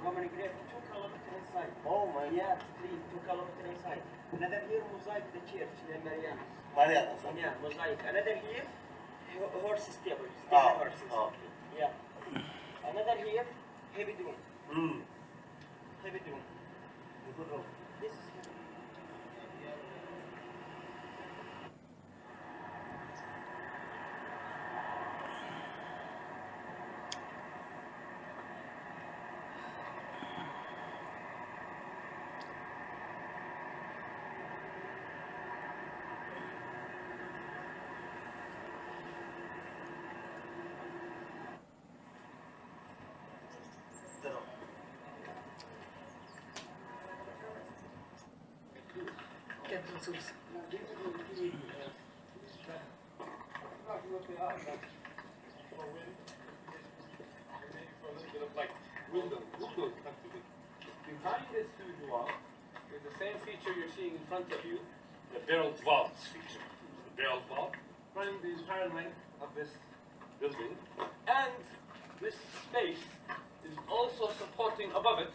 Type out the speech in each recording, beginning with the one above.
Roman grave 2 kilometers inside. Oh my. Yeah, 2 kilometers inside. Another here, mosaic the church, the Marianas. Mariana. Yeah, mosaic. Another here, horse stable, Oh, horses. okay. Yeah. Another here, heavy drum. Heavy drum. This is Behind this huge wall is the same feature you're seeing in front of you, the barreled vaults feature. The barreled vault running the entire length of this building, and this space is also supporting above it.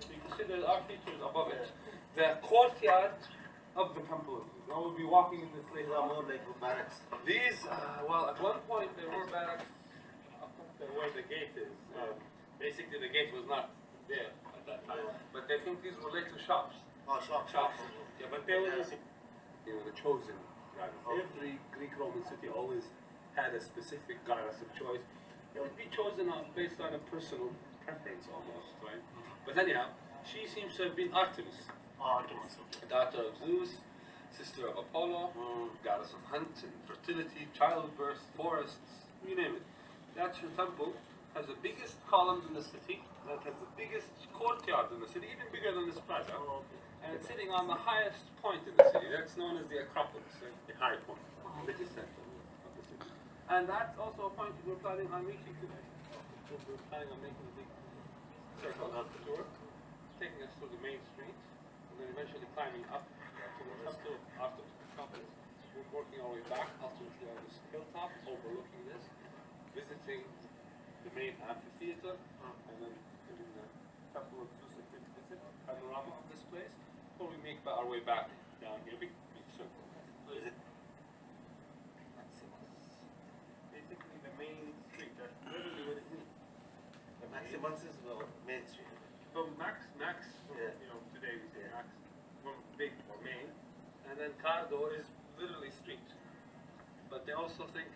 You can see there are features above it. The courtyard of the temple. Now we'll be walking in this later on. More like barracks. These, well, at one point there were barracks up where the gate is. Basically, the gate was not there at that time. But I think these were later shops. Oh, shops. Yeah, but they were the chosen. Right? Every Greek-Roman city always had a specific goddess of choice. It would be chosen based on a personal preference almost, right? But anyhow, she seems to have been Artemis. Artemis. Daughter of Zeus, sister of Apollo, goddess of hunting, fertility, childbirth, forests, you name it. That's her temple. Has the biggest columns in the city. That has the biggest courtyard in the city, even bigger than this plaza. And it's sitting on the highest point in the city. That's known as the Acropolis, the high point, the center of the city. And that's also a point we're planning on reaching today. We're planning on making a big circle tour, taking us through the main street, and then eventually climbing up to the temple after the Acropolis. We're working our way back ultimately on this hilltop overlooking this, visiting the main amphitheater, and then giving the temple of Zeus a visit, panorama of this place, before we make our way back down here. Big circle. Is it? Basically the main street. That's literally what it is. The Maximus is the main street. So Max, Yeah. you know, today we say Max, one big or main, and then Cardo is literally street. But they also think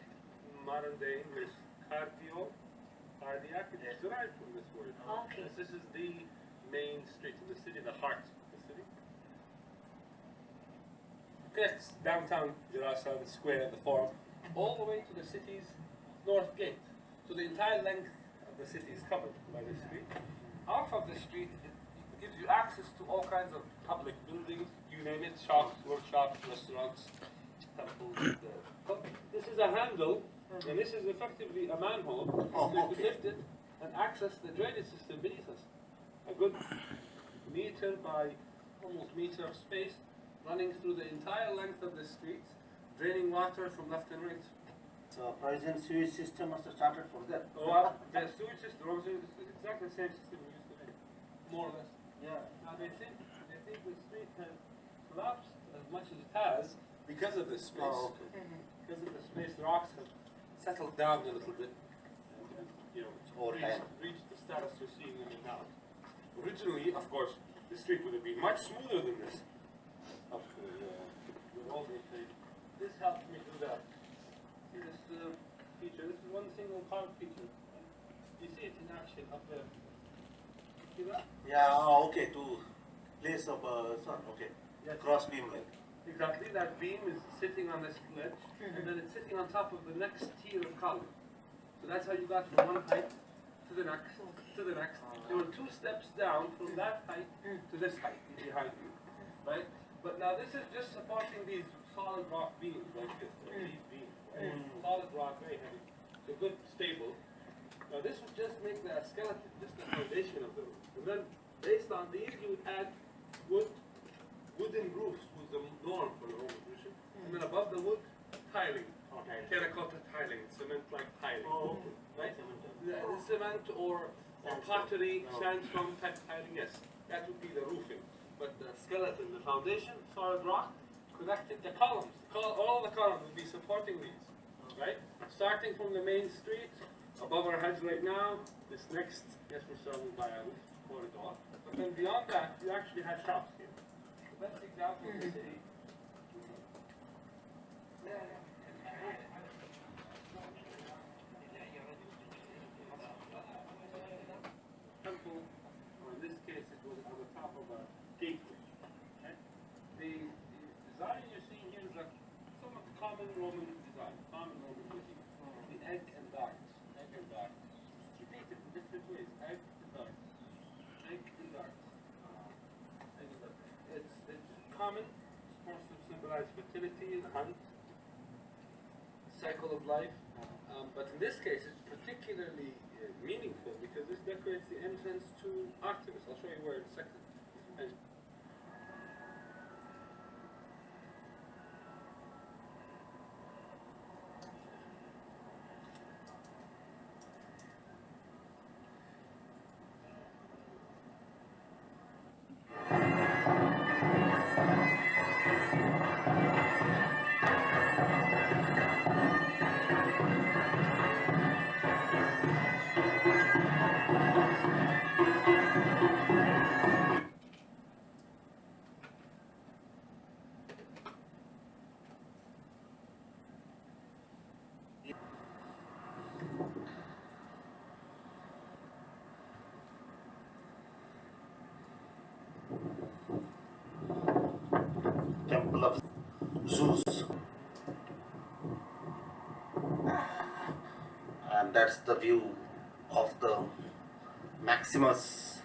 modern day English cardiac is derived from this word. Okay. This is the main street in the city, the heart of the city. Connects downtown Gerasha, the square, the forum, all the way to the city's north gate. So the entire length of the city is covered by this street. Off of the street, it gives you access to all kinds of public buildings, you name it, shops, workshops, restaurants, temples. But this is a handle, and this is effectively a manhole, so you can lift it and access the drainage system beneath us. A good meter by almost meter of space running through the entire length of the streets, draining water from left and right. So Persian sewage system must have started from there. The sewage system, the Roman sewage system is exactly the same system we use today, more or less. Yeah. Now they think the street has collapsed as much as it has because of this space. Oh, okay. Because of the space, the rocks have settled down a little bit, and you know, Over time. reached the status you're seeing in it now. Originally, of course, the street would have been much smoother than this. Up to the old street. This helped me do that. See this feature? This is one single carved feature. You see it in action up there. See that? Yeah, okay, to place of sun, okay. Yes. Cross beam like. Exactly, that beam is sitting on this ledge, and then it's sitting on top of the next tier of column. So that's how you got from one height to the next, to the next. There were 2 steps down from that height to this height behind you, right? But now this is just supporting these solid rock beams like this, these beams, right? Solid rock, very heavy. So good, stable. Now this would just make the skeleton, just the foundation of the roof. And then based on these, you would add wooden roofs was the norm for the Roman tradition. And then above the wood, tiling. Terracotta tiling, cement-like tiling. Oh, okay. Right? The cement or or Sandstone. pottery, Oh. sandstone type tiling, yes. That would be the roofing. But the skeleton, the foundation, solid rock, connected the columns. All the columns will be supporting these. Right? Starting from the main street, above our heads right now, this next, yes, we're surrounded by a roof corridor. But then beyond that, you actually have shops here. The best example of the city. Temple, or in this case, it was on the top of a gateway. Okay? The design you're seeing here is a somewhat common Roman design, common Roman cuisine. The egg and darts, egg and darts. Repeated in different ways, egg and darts, egg and darts. Egg and darts. It's common, it's supposed to symbolize fertility, the hunt, cycle of life. But in this case, it's particularly meaningful because this decorates the entrance to Artemis. I'll show you where in a second. And Temple of Zeus. And that's the view of the Maximus.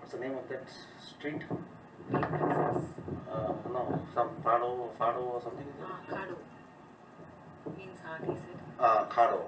What's the name of that street? No, some Fado or something. Is it? Cado. Means heart, he said. Cado.